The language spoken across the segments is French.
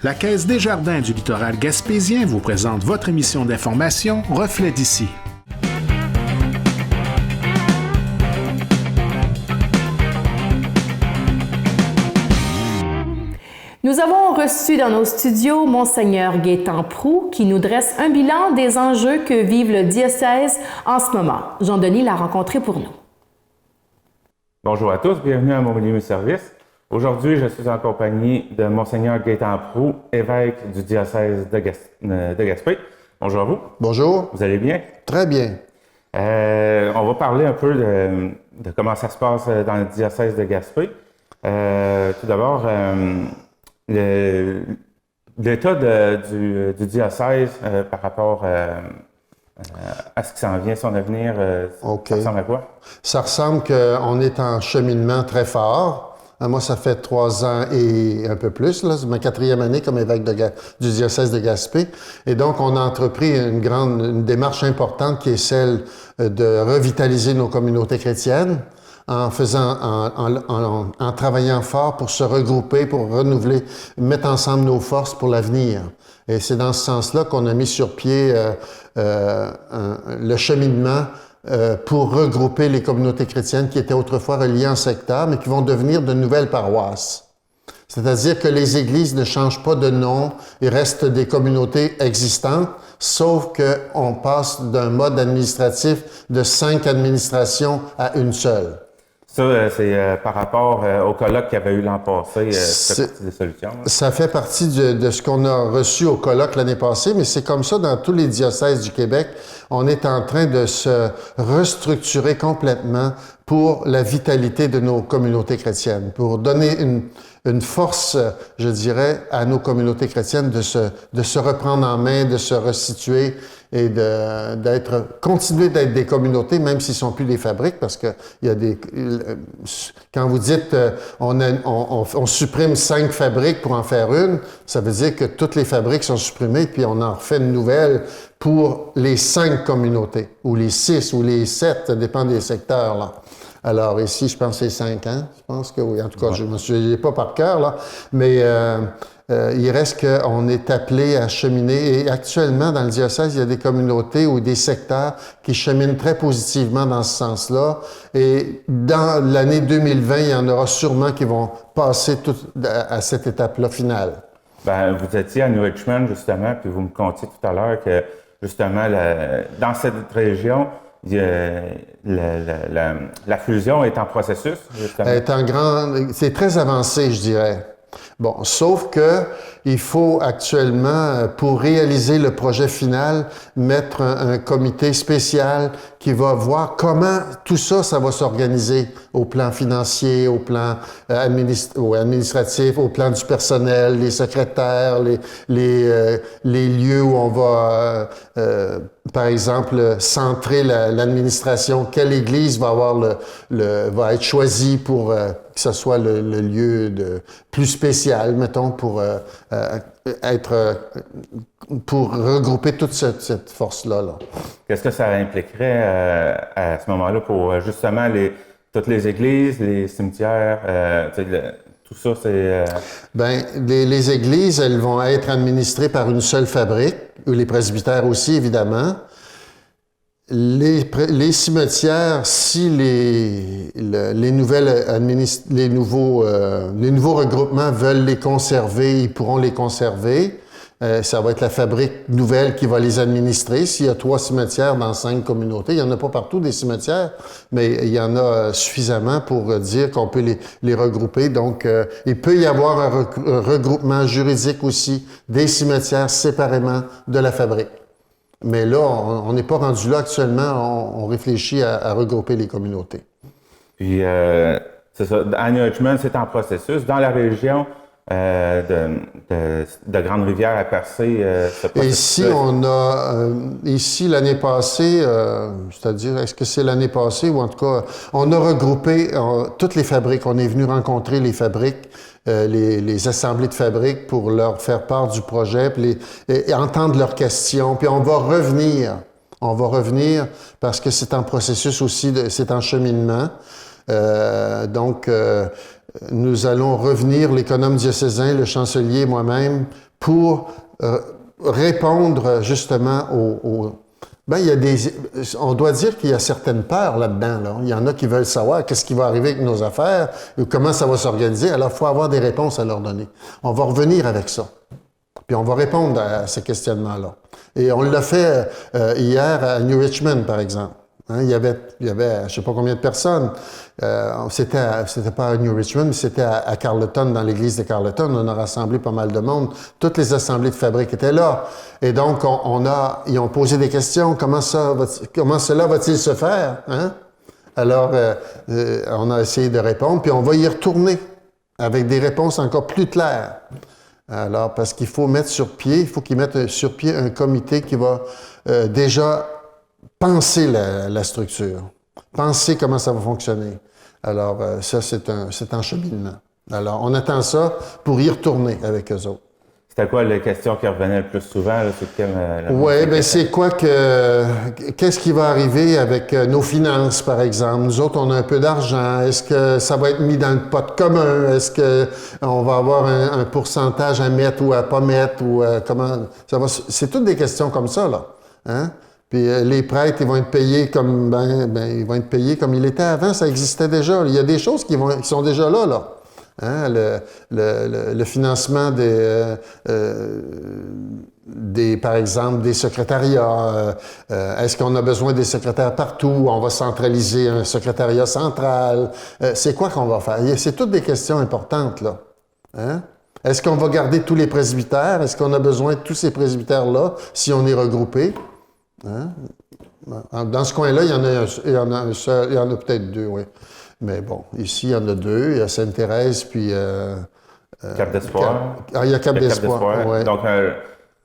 La Caisse des Jardins du littoral gaspésien vous présente votre émission d'information Reflet d'ici. Nous avons reçu dans nos studios Monseigneur Gaétan Proulx qui nous dresse un bilan des enjeux que vive le diocèse en ce moment. Jean-Denis l'a rencontré pour nous. Bonjour à tous, bienvenue à mon milieu service. Aujourd'hui, je suis en compagnie de Monseigneur Gaétan Proulx, évêque du diocèse de Gaspé. Bonjour à vous. Bonjour. Vous allez bien? Très bien. On va parler un peu de comment ça se passe dans le diocèse de Gaspé. Tout d'abord, l'état du diocèse par rapport à ce qui s'en vient, son avenir, OK. Ça ressemble à quoi? Ça ressemble qu'on est en cheminement très fort. Moi, ça fait 3 ans et un peu plus, là. C'est ma 4e année comme évêque du diocèse de Gaspé. Et donc, on a entrepris une démarche importante qui est celle de revitaliser nos communautés chrétiennes en travaillant fort pour se regrouper, pour renouveler, mettre ensemble nos forces pour l'avenir. Et c'est dans ce sens-là qu'on a mis sur pied le cheminement pour regrouper les communautés chrétiennes qui étaient autrefois reliées en secteur, mais qui vont devenir de nouvelles paroisses. C'est-à-dire que les églises ne changent pas de nom, ils restent des communautés existantes, sauf qu'on passe d'un mode administratif de 5 administrations à une seule. Ça, c'est par rapport au colloque qu'il y avait eu l'an passé, ça fait partie des solutions. Là. Ça fait partie de ce qu'on a reçu au colloque l'année passée, mais c'est comme ça dans tous les diocèses du Québec. On est en train de se restructurer complètement pour la vitalité de nos communautés chrétiennes, pour donner une force, je dirais, à nos communautés chrétiennes de se reprendre en main, de se resituer et continuer d'être des communautés, même s'ils sont plus des fabriques, parce que il y a quand vous dites on supprime 5 fabriques pour en faire une, ça veut dire que toutes les fabriques sont supprimées, puis on en refait une nouvelle pour les 5 communautés, ou les 6, ou les 7, ça dépend des secteurs, là. Alors ici, je pense que c'est 5 ans. Je pense que oui. En tout cas, je me souviens pas par cœur, là. Mais il reste qu'on est appelé à cheminer. Et actuellement, dans le diocèse, il y a des communautés ou des secteurs qui cheminent très positivement dans ce sens-là. Et dans l'année 2020, il y en aura sûrement qui vont passer à cette étape-là finale. Ben, vous étiez à New Richmond, justement, puis vous me contiez tout à l'heure que, justement, dans cette région, la fusion est en processus, justement. C'est très avancé, je dirais. Bon, sauf que il faut actuellement, pour réaliser le projet final, mettre un comité spécial qui va voir comment tout ça, ça va s'organiser au plan financier, au plan administratif, au plan du personnel, les secrétaires, les lieux où on va, par exemple, centrer l'administration. Quelle église va avoir va être choisie pour que ce soit le lieu plus spécial, mettons, pour regrouper toute cette force-là. Là. Qu'est-ce que ça impliquerait à ce moment-là pour justement toutes les églises, les cimetières, tout ça, c'est... Ben, les églises, elles vont être administrées par une seule fabrique, ou les presbytères aussi, évidemment. Les cimetières, si les nouveaux regroupements veulent les conserver, ils pourront les conserver. Ça va être la fabrique nouvelle qui va les administrer. S'il y a 3 cimetières dans 5 communautés, il n'y en a pas partout des cimetières, mais il y en a suffisamment pour dire qu'on peut les regrouper. Donc, il peut y avoir un regroupement juridique aussi des cimetières séparément de la fabrique. Mais là, on n'est pas rendu là actuellement. On réfléchit à regrouper les communautés. Puis, c'est ça. À New Richmond, c'est en processus. Dans la région de Grande-Rivière à Percé, ce processus. Et ici, l'année passée, c'est-à-dire, est-ce que c'est l'année passée ou en tout cas, on a regroupé toutes les fabriques. On est venu rencontrer les fabriques, les assemblées de fabriques pour leur faire part du projet, puis et entendre leurs questions. Puis on va revenir parce que c'est en processus aussi, c'est en cheminement. Donc, nous allons revenir, l'économe diocésain, le chancelier, moi-même, pour répondre justement Ben, on doit dire qu'il y a certaines peurs là-dedans. Là. Il y en a qui veulent savoir qu'est-ce qui va arriver avec nos affaires, comment ça va s'organiser. Alors, il faut avoir des réponses à leur donner. On va revenir avec ça. Puis on va répondre à ces questionnements-là. Et on l'a fait hier à New Richmond, par exemple. Hein, il y avait je sais pas combien de personnes. C'était pas à New Richmond, mais c'était à Carleton, dans l'église de Carleton. On a rassemblé pas mal de monde. Toutes les assemblées de fabrique étaient là. Et donc, ils ont posé des questions. Comment cela va-t-il se faire? Hein? Alors, on a essayé de répondre, puis on va y retourner avec des réponses encore plus claires. Alors, parce qu'il faut mettre sur pied, il faut qu'ils mettent sur pied un comité qui va déjà penser la structure, penser comment ça va fonctionner. Alors, ça, c'est un cheminement. Alors, on attend ça pour y retourner avec eux autres. C'était quoi les questions qui revenaient le plus souvent? Oui, bien, c'est qu'est-ce qui va arriver avec nos finances, par exemple? Nous autres, on a un peu d'argent. Est-ce que ça va être mis dans le pot commun? Est-ce qu'on va avoir un pourcentage à mettre ou à pas mettre? Ou comment ça va? C'est toutes des questions comme ça, là. Hein? Puis les prêtres, ils vont être payés comme ils vont être payés comme il était avant, ça existait déjà. Il y a des choses qui sont déjà là, là. Hein, le financement par exemple, des secrétariats. Est-ce qu'on a besoin des secrétaires partout? On va centraliser un secrétariat central. C'est quoi qu'on va faire? C'est toutes des questions importantes, là. Hein? Est-ce qu'on va garder tous les presbytères? Est-ce qu'on a besoin de tous ces presbytères-là si on est regroupé? Hein? Dans ce coin-là, il y en a un seul, il y en a peut-être deux, oui. Mais bon, ici, il y en a deux. Il y a Sainte-Thérèse, puis... Cap d'Espoir. Il y a Cap d'Espoir, oui. Donc,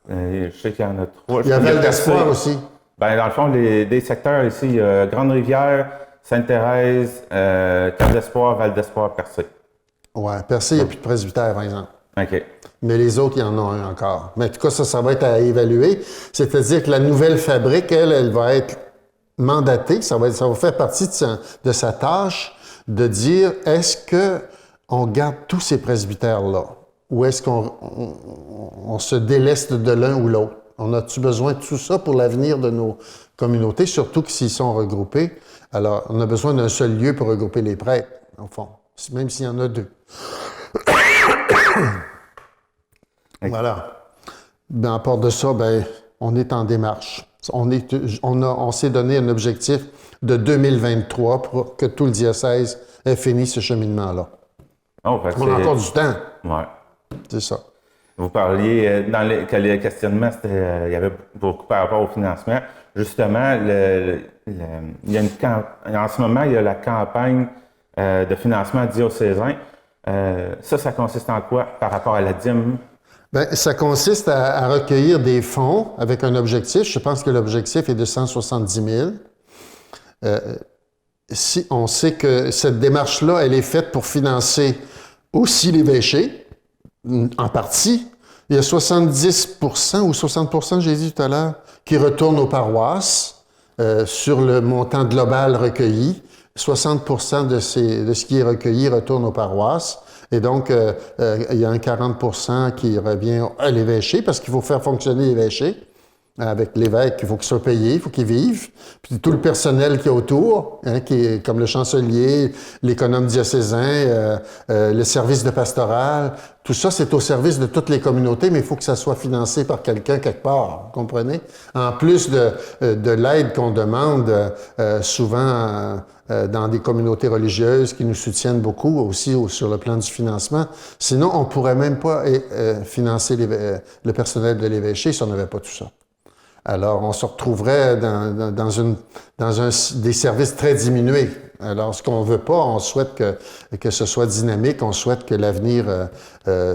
je sais qu'il y en a trois. Il y a Val d'Espoir aussi. Ben, dans le fond, des secteurs ici, il y a Grande-Rivière, Sainte-Thérèse, Cap d'Espoir, Val d'Espoir, Percé. Oui, Percé, il n'y a plus de presbytère, par exemple. OK. Mais les autres, il y en a un encore. Mais en tout cas, ça va être à évaluer. C'est-à-dire que la nouvelle fabrique, elle va être mandatée. Ça va faire partie de sa tâche de dire, est-ce qu'on garde tous ces presbytères-là? Ou est-ce qu'on se déleste de l'un ou l'autre? On a-tu besoin de tout ça pour l'avenir de nos communautés, surtout que s'ils sont regroupés? Alors, on a besoin d'un seul lieu pour regrouper les prêtres, au fond, même s'il y en a deux. Voilà. Ben, à part de ça, ben, on est en démarche. On s'est donné un objectif de 2023 pour que tout le diocèse ait fini ce cheminement-là. Oh, on a encore du temps. Ouais. C'est ça. Vous parliez, que les questionnements, il y avait beaucoup par rapport au financement. Justement, il y a en ce moment, il y a la campagne de financement diocésain. Ça consiste en quoi par rapport à la dîme? Bien, ça consiste à recueillir des fonds avec un objectif. Je pense que l'objectif est de 170 000. Si on sait que cette démarche-là, elle est faite pour financer aussi l'évêché, en partie. Il y a 70 ou 60 j'ai dit tout à l'heure, qui retournent aux paroisses sur le montant global recueilli. 60 de ce qui est recueilli retourne aux paroisses. Et donc, il y a un 40 qui revient à l'évêché, parce qu'il faut faire fonctionner l'évêché. Avec l'évêque, il faut qu'il soit payé, il faut qu'il vive. Puis tout le personnel qui est autour, hein, qui est comme le chancelier, l'économe diocésain, le service de pastoral, tout ça, c'est au service de toutes les communautés, mais il faut que ça soit financé par quelqu'un quelque part, vous comprenez? En plus de l'aide qu'on demande souvent dans des communautés religieuses qui nous soutiennent beaucoup aussi sur le plan du financement. Sinon, on ne pourrait même pas financer le personnel de l'évêché si on n'avait pas tout ça. Alors, on se retrouverait dans des services très diminués. Alors, ce qu'on veut pas, on souhaite que ce soit dynamique, on souhaite que l'avenir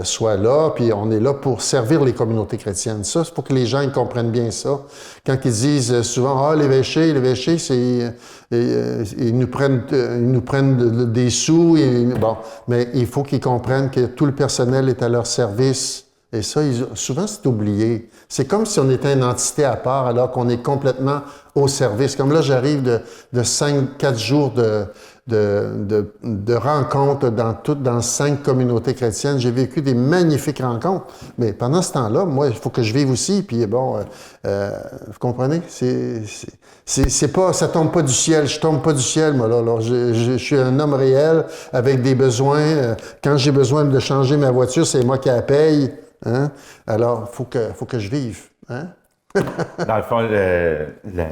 soit là, puis on est là pour servir les communautés chrétiennes. Ça, c'est pour que les gens ils comprennent bien ça. Quand ils disent souvent, l'évêché, c'est ils nous prennent des sous, bon, mais il faut qu'ils comprennent que tout le personnel est à leur service. Et ça, souvent, c'est oublié. C'est comme si on était une entité à part, alors qu'on est complètement au service. Comme là, j'arrive de 4 jours de rencontres dans 5 communautés chrétiennes. J'ai vécu des magnifiques rencontres. Mais pendant ce temps-là, moi, il faut que je vive aussi. Puis bon, vous comprenez? C'est pas, ça tombe pas du ciel. Je tombe pas du ciel, moi, là. Alors, je suis un homme réel avec des besoins. Quand j'ai besoin de changer ma voiture, c'est moi qui la paye. Hein? Alors, faut que je vive. Hein? Dans le fond,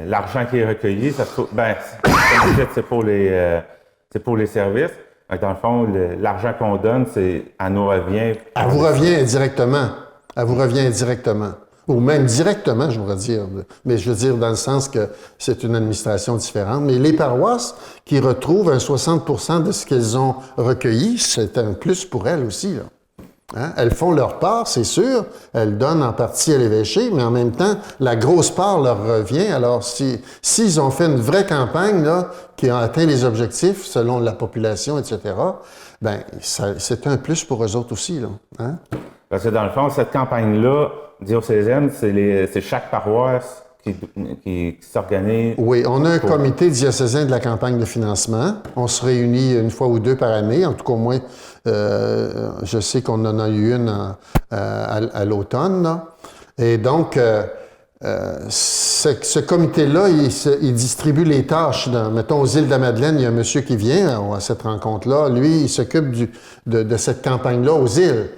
l'argent qui est recueilli, comme vous dites, c'est pour les services. Dans le fond, l'argent qu'on donne, elle nous revient. Elle vous revient indirectement. Elle vous revient indirectement. Ou même directement, je voudrais dire. Mais je veux dire dans le sens que c'est une administration différente. Mais les paroisses qui retrouvent un 60% de ce qu'elles ont recueilli, c'est un plus pour elles aussi, là. Hein? Elles font leur part, c'est sûr. Elles donnent en partie à l'évêché, mais en même temps, la grosse part leur revient. Alors, s'ils ont fait une vraie campagne là, qui a atteint les objectifs selon la population, etc., ben c'est un plus pour eux autres aussi, là. Hein? Parce que dans le fond, cette campagne-là, diocésaine, c'est chaque paroisse qui s'organise. Oui, on a un comité diocésain de la campagne de financement. On se réunit une fois ou deux par année, en tout cas au moins, je sais qu'on en a eu une à l'automne, là. Et donc, ce comité-là, il distribue les tâches. Mettons, aux îles de la Madeleine, il y a un monsieur qui vient à cette rencontre-là. Lui, il s'occupe de cette campagne-là aux îles.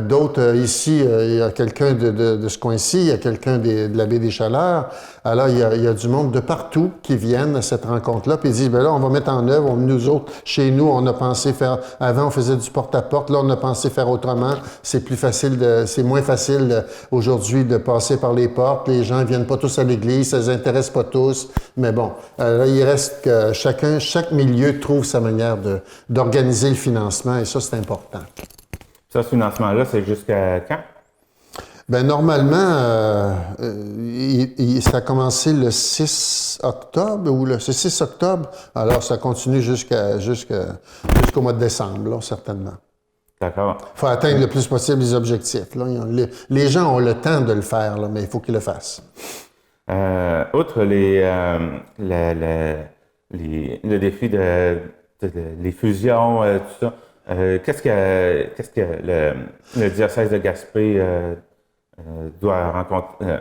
D'autres, ici, il y a quelqu'un de ce coin-ci, il y a quelqu'un de la baie des Chaleurs. Alors, il y a du monde de partout qui viennent à cette rencontre-là, puis ils disent, ben là, on va mettre en œuvre, nous autres, chez nous, on a pensé faire, avant, on faisait du porte-à-porte, là, on a pensé faire autrement. C'est plus facile, c'est moins facile aujourd'hui de passer par les portes. Les gens viennent pas tous à l'église, ça les intéresse pas tous. Mais bon, là, il reste que chaque milieu trouve sa manière d'organiser le financement, et ça, c'est important. Ça, ce financement-là, c'est jusqu'à quand? Ben normalement, ça a commencé le 6 octobre, c'est 6 octobre, alors ça continue jusqu'au mois de décembre, là, certainement. D'accord. Il faut atteindre le plus possible les objectifs. Là. Les gens ont le temps de le faire, là, mais il faut qu'ils le fassent. Outre le défi les fusions, tout ça, qu'est-ce que le diocèse de Gaspé doit rencontrer?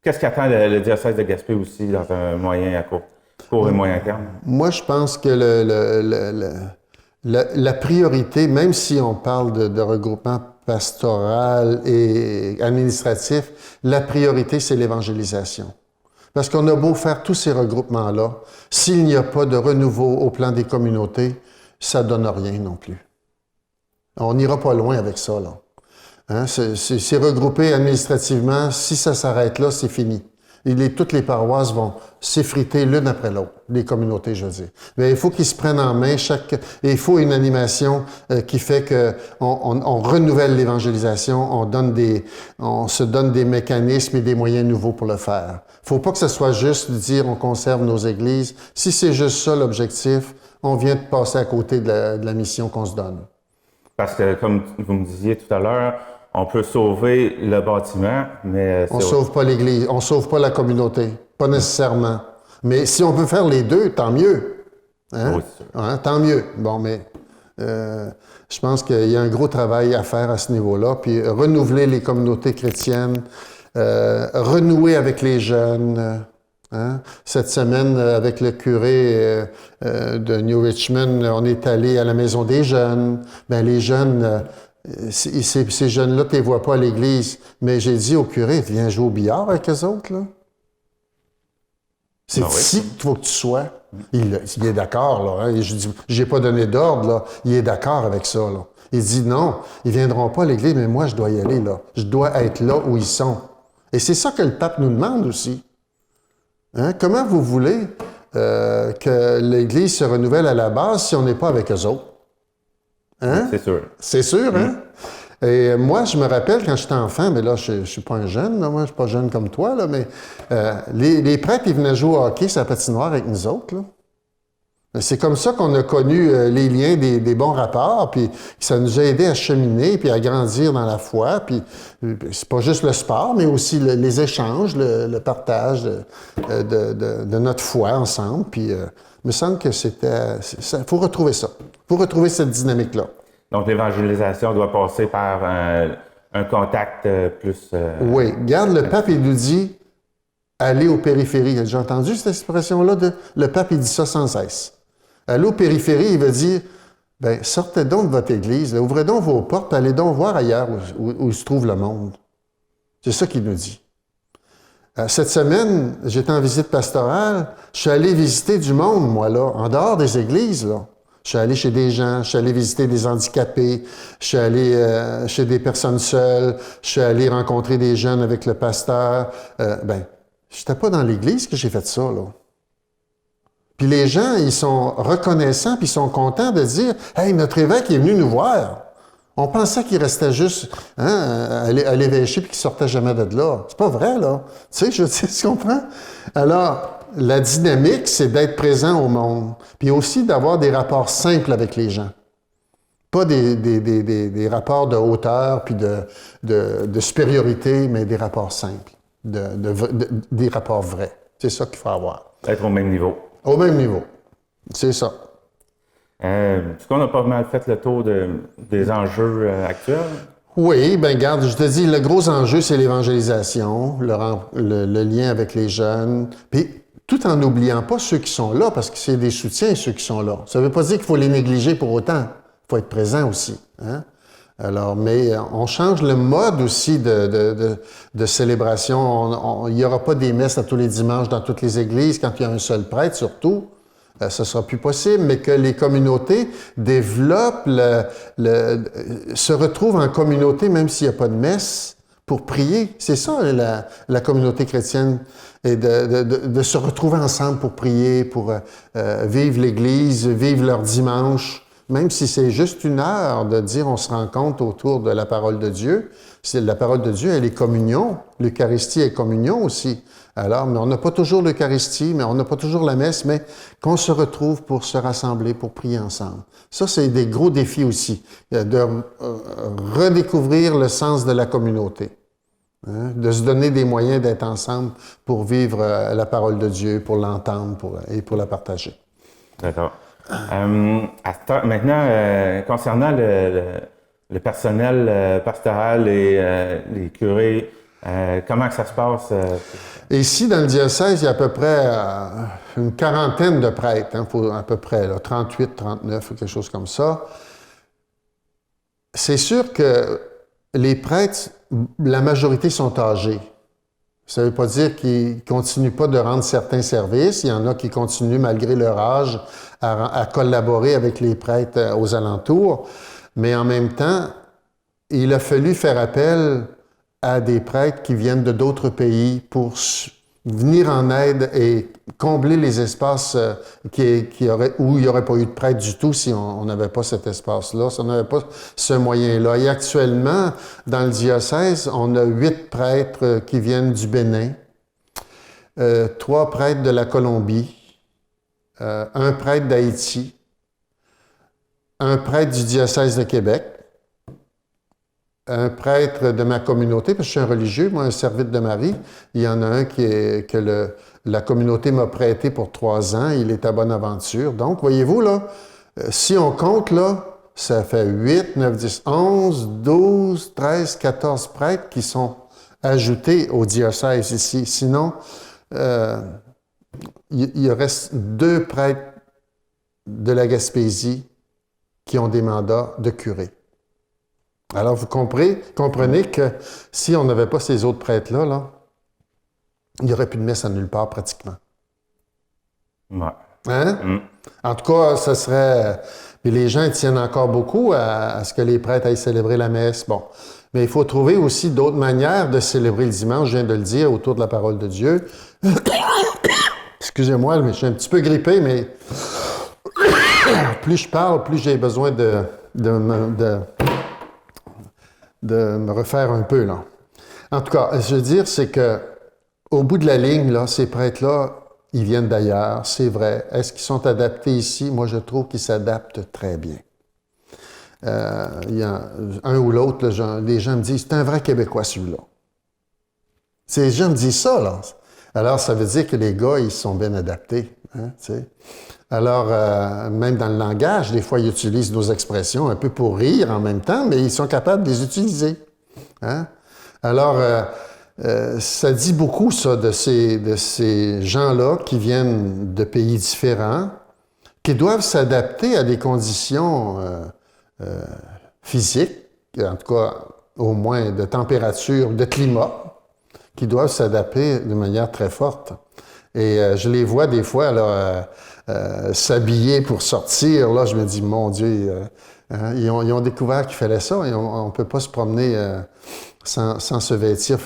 Qu'est-ce qu'attend le diocèse de Gaspé aussi dans un moyen à court et moyen terme? Moi, je pense que la priorité, même si on parle de regroupement pastoral et administratif, la priorité, c'est l'évangélisation. Parce qu'on a beau faire tous ces regroupements-là, s'il n'y a pas de renouveau au plan des communautés, ça donne rien non plus. On n'ira pas loin avec ça, là. Hein? C'est regroupé administrativement. Si ça s'arrête là, c'est fini. Toutes les paroisses vont s'effriter l'une après l'autre, les communautés, je veux dire. Mais il faut qu'ils se prennent en main. Et il faut une animation qui fait qu'on renouvelle l'évangélisation, on se donne des mécanismes et des moyens nouveaux pour le faire. Il ne faut pas que ce soit juste de dire on conserve nos églises. Si c'est juste ça l'objectif, on vient de passer à côté de la mission qu'on se donne. Parce que, comme vous me disiez tout à l'heure, on peut sauver le bâtiment, mais... On ne sauve pas l'Église, on ne sauve pas la communauté, pas nécessairement. Mais si on peut faire les deux, tant mieux. Hein? Oui, Hein? Tant mieux. Bon, mais je pense qu'il y a un gros travail à faire à ce niveau-là. Puis renouveler les communautés chrétiennes, renouer avec les jeunes. Hein? Cette semaine, avec le curé de New Richmond, on est allé à la maison des jeunes. Ben les jeunes, ces jeunes-là, tu les vois pas à l'église. Mais j'ai dit au curé, viens jouer au billard avec eux autres, là. C'est ici qu'il faut que tu sois. Il est d'accord, là. Hein? Je dis, j'ai pas donné d'ordre, là. Il est d'accord avec ça, là. Il dit non, ils viendront pas à l'église, mais moi, je dois y aller, là. Je dois être là où ils sont. Et c'est ça que le pape nous demande aussi. Hein? Comment vous voulez que l'Église se renouvelle à la base si on n'est pas avec eux autres? Hein? C'est sûr. C'est sûr, hein? Et moi, je me rappelle quand j'étais enfant, mais là, je suis pas un jeune, là, moi, je suis pas jeune comme toi, là, mais les prêtres, ils venaient jouer au hockey sur la patinoire avec nous autres, là. C'est comme ça qu'on a connu les liens des bons rapports, puis ça nous a aidé à cheminer, puis à grandir dans la foi, puis c'est pas juste le sport, mais aussi les échanges, le partage de notre foi ensemble, puis il me semble que il faut retrouver ça. Il faut retrouver cette dynamique-là. Donc, l'évangélisation doit passer par un contact plus... Oui. Regarde, le pape, il nous dit « aller aux périphéries ». J'ai entendu cette expression-là? Le pape, il dit ça sans cesse. Aller aux périphéries, il veut dire « ben sortez donc de votre église, là, ouvrez donc vos portes, allez donc voir ailleurs où se trouve le monde. » C'est ça qu'il nous dit. Cette semaine, j'étais en visite pastorale, je suis allé visiter du monde, moi, là, en dehors des églises, là. Je suis allé chez des gens, je suis allé visiter des handicapés, je suis allé chez des personnes seules, je suis allé rencontrer des jeunes avec le pasteur. J'étais pas dans l'église que j'ai fait ça, là. Puis les gens, ils sont reconnaissants, puis ils sont contents de dire « Hey, notre évêque est venu nous voir. » On pensait qu'il restait juste à l'évêché puis qu'il sortait jamais de là. C'est pas vrai, là. Tu sais, tu comprends? Alors, la dynamique, c'est d'être présent au monde. Puis aussi d'avoir des rapports simples avec les gens. Pas des rapports de hauteur puis de supériorité, mais des rapports simples. Des rapports vrais. C'est ça qu'il faut avoir. Être au même niveau. Au même niveau. C'est ça. Est-ce qu'on a pas mal fait le tour des enjeux actuels? Oui, bien, regarde, je te dis, le gros enjeu, c'est l'évangélisation, le lien avec les jeunes, puis tout en n'oubliant pas ceux qui sont là, parce que c'est des soutiens, ceux qui sont là. Ça ne veut pas dire qu'il faut les négliger pour autant. Il faut être présent aussi. Hein? Alors, mais on change le mode aussi de célébration. Il n'y aura pas des messes à tous les dimanches dans toutes les églises, quand il y a un seul prêtre, surtout. Ce sera plus possible, mais que les communautés développent, se retrouvent en communauté, même s'il n'y a pas de messe, pour prier. C'est ça, la communauté chrétienne, et de se retrouver ensemble pour prier, pour vivre l'Église, vivre leur dimanche, même si c'est juste une heure de dire on se rencontre autour de la parole de Dieu. La parole de Dieu, elle est communion. L'Eucharistie est communion aussi. Alors, mais on n'a pas toujours l'Eucharistie, mais on n'a pas toujours la messe, mais qu'on se retrouve pour se rassembler, pour prier ensemble. Ça, c'est des gros défis aussi, de redécouvrir le sens de la communauté, hein, de se donner des moyens d'être ensemble pour vivre la parole de Dieu, pour l'entendre et pour la partager. D'accord. Maintenant, concernant le personnel pastoral et les curés, comment que ça se passe? Ici, dans le diocèse, il y a à peu près une quarantaine de prêtres, hein, à peu près, là, 38, 39, ou quelque chose comme ça. C'est sûr que les prêtres, la majorité sont âgés. Ça ne veut pas dire qu'ils ne continuent pas de rendre certains services. Il y en a qui continuent, malgré leur âge, à collaborer avec les prêtres aux alentours. Mais en même temps, il a fallu faire appel à des prêtres qui viennent de d'autres pays pour venir en aide et combler les espaces où il n'y aurait pas eu de prêtres du tout si on n'avait pas cet espace-là, si on n'avait pas ce moyen-là. Et actuellement, dans le diocèse, on a 8 prêtres qui viennent du Bénin, 3 prêtres de la Colombie, un prêtre d'Haïti, un prêtre du diocèse de Québec, un prêtre de ma communauté, parce que je suis un religieux, moi, un servite de Marie. Il y en a un que la communauté m'a prêté pour 3 ans. Il est à Bonaventure. Donc, voyez-vous, là, si on compte, là, ça fait 8, 9, 10, 11, 12, 13, 14 prêtres qui sont ajoutés au diocèse ici. Sinon, il reste 2 prêtres de la Gaspésie qui ont des mandats de curé. Alors, vous comprenez que si on n'avait pas ces autres prêtres-là, là, il n'y aurait plus de messe à nulle part, pratiquement. Ouais. Hein? En tout cas, ça serait... Puis les gens tiennent encore beaucoup à ce que les prêtres aillent célébrer la messe. Bon. Mais il faut trouver aussi d'autres manières de célébrer le dimanche, je viens de le dire, autour de la parole de Dieu. Excusez-moi, mais je suis un petit peu grippé, mais plus je parle, plus j'ai besoin de me refaire un peu, là. En tout cas, je veux dire, c'est que au bout de la ligne, là, ces prêtres-là, Ils viennent d'ailleurs, c'est vrai. Est-ce qu'ils sont adaptés ici? Moi, je trouve qu'ils s'adaptent très bien. Il y a un ou l'autre, les gens me disent, c'est un vrai Québécois celui-là. Ces gens me disent ça, là. Alors, ça veut dire que les gars, ils sont bien adaptés. Hein, tu sais. Alors, même dans le langage, des fois, ils utilisent nos expressions un peu pour rire en même temps, mais ils sont capables de les utiliser. Hein? Alors, ça dit beaucoup, ça, de ces gens-là qui viennent de pays différents, qui doivent s'adapter à des conditions physiques, en tout cas, au moins de température, de climat, qui doivent s'adapter de manière très forte. Et je les vois des fois là, s'habiller pour sortir. Là, je me dis, mon Dieu, ils ont découvert qu'il fallait ça. Et on ne peut pas se promener sans se vêtir.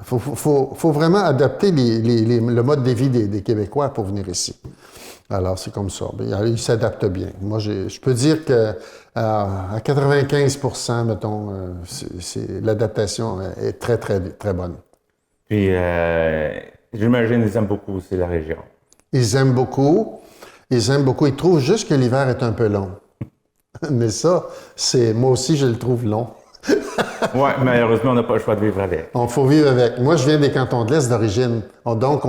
Faut vraiment adapter le mode de vie des Québécois pour venir ici. Alors, c'est comme ça. Ils s'adaptent bien. Moi, je peux dire que à 95%, mettons, l'adaptation est très, très, très bonne. Puis, j'imagine qu'ils aiment beaucoup aussi la région. Ils aiment beaucoup. Ils aiment beaucoup. Ils trouvent juste que l'hiver est un peu long. Mais ça, moi aussi, je le trouve long. Oui, malheureusement, on n'a pas le choix de vivre avec. Il faut vivre avec. Moi, je viens des cantons de l'Est d'origine. Donc,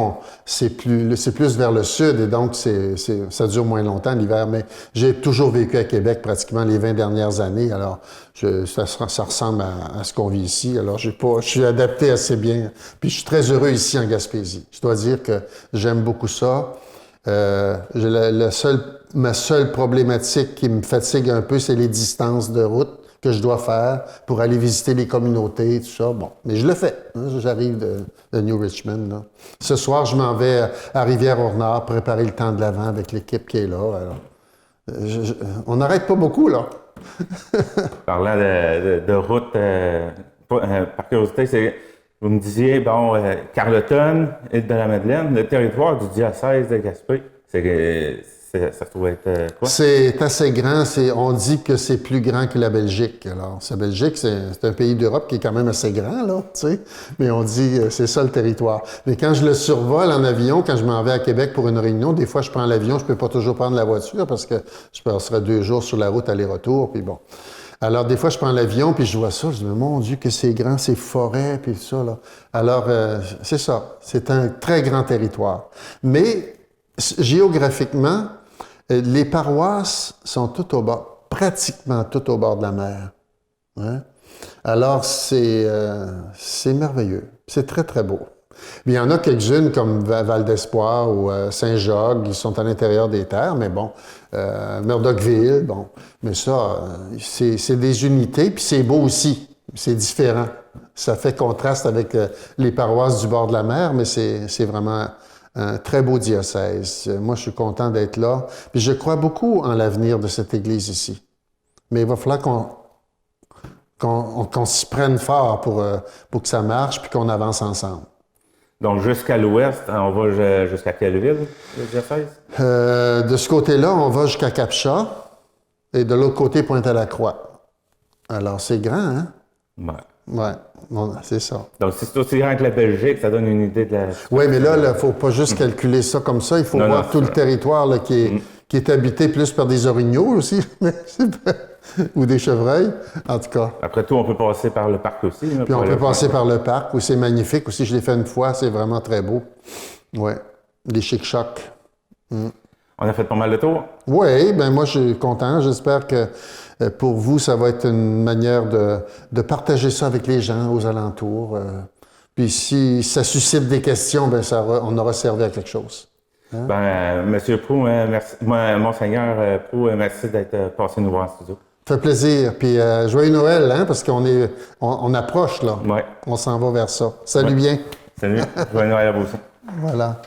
c'est plus vers le sud et donc ça dure moins longtemps l'hiver. Mais j'ai toujours vécu à Québec pratiquement les 20 dernières années. Alors, ça ressemble à ce qu'on vit ici. Alors, je suis adapté assez bien. Puis, je suis très heureux ici en Gaspésie. Je dois dire que j'aime beaucoup ça. Ma seule problématique qui me fatigue un peu, c'est les distances de route que je dois faire pour aller visiter les communautés, tout ça. Bon, mais je le fais. Hein, j'arrive de New Richmond. Là. Ce soir, je m'en vais à Rivière-au-Nord préparer le temps de l'Avent avec l'équipe qui est là. Alors, on n'arrête pas beaucoup, là. Parlant de route, par curiosité, vous me disiez, Carleton et de la Madeleine, le territoire du diocèse de Gaspé, ça se trouve être quoi? C'est assez grand. On dit que c'est plus grand que la Belgique. Alors, la Belgique, c'est un pays d'Europe qui est quand même assez grand, là, tu sais. Mais on dit, c'est ça le territoire. Mais quand je le survole en avion, quand je m'en vais à Québec pour une réunion, des fois, je prends l'avion, je peux pas toujours prendre la voiture parce que je passerai 2 jours sur la route aller-retour, puis bon. Alors, des fois, je prends l'avion, puis je vois ça, je dis, mon Dieu, que c'est grand, ces forêts, puis tout ça, là. Alors, c'est ça. C'est un très grand territoire. Mais, géographiquement, les paroisses sont toutes au bord, pratiquement toutes au bord de la mer. Hein? Alors, c'est merveilleux. C'est très, très beau. Mais il y en a quelques-unes comme Val d'Espoir ou Saint-Jacques, qui sont à l'intérieur des terres, mais bon, Murdochville, bon. Mais ça, c'est des unités, puis c'est beau aussi. C'est différent. Ça fait contraste avec les paroisses du bord de la mer, mais c'est vraiment un très beau diocèse. Moi, je suis content d'être là. Puis je crois beaucoup en l'avenir de cette Église ici. Mais il va falloir qu'on s'y prenne fort pour que ça marche puis qu'on avance ensemble. Donc, jusqu'à l'ouest, on va jusqu'à quelle ville, le diocèse? De ce côté-là, on va jusqu'à Cap-Chat et de l'autre côté, Pointe-à-la-Croix. Alors, c'est grand, hein? Ouais. Ouais, bon, c'est ça. Donc, si c'est aussi grand que la Belgique, ça donne une idée de la... Oui, mais là, il ne faut pas juste calculer ça comme ça. Il faut voir tout le territoire là, qui est habité plus par des orignaux aussi, ou des chevreuils, en tout cas. Après tout, on peut passer par le parc aussi. Puis on peut passer par le parc, où c'est magnifique aussi. Je l'ai fait une fois, c'est vraiment très beau. Oui, des chic-chocs. On a fait pas mal de tours? Oui, bien moi, je suis content. J'espère que pour vous, ça va être une manière de partager ça avec les gens aux alentours. Puis si ça suscite des questions, bien, on aura servi à quelque chose. Hein? Ben, Monsieur Proulx, merci. Monseigneur Proulx, merci d'être passé nous voir en studio. Ça fait plaisir. Puis joyeux Noël, hein, parce on approche, là. Oui. On s'en va vers ça. Salut bien. Salut. Joyeux Noël à vous aussi. Voilà.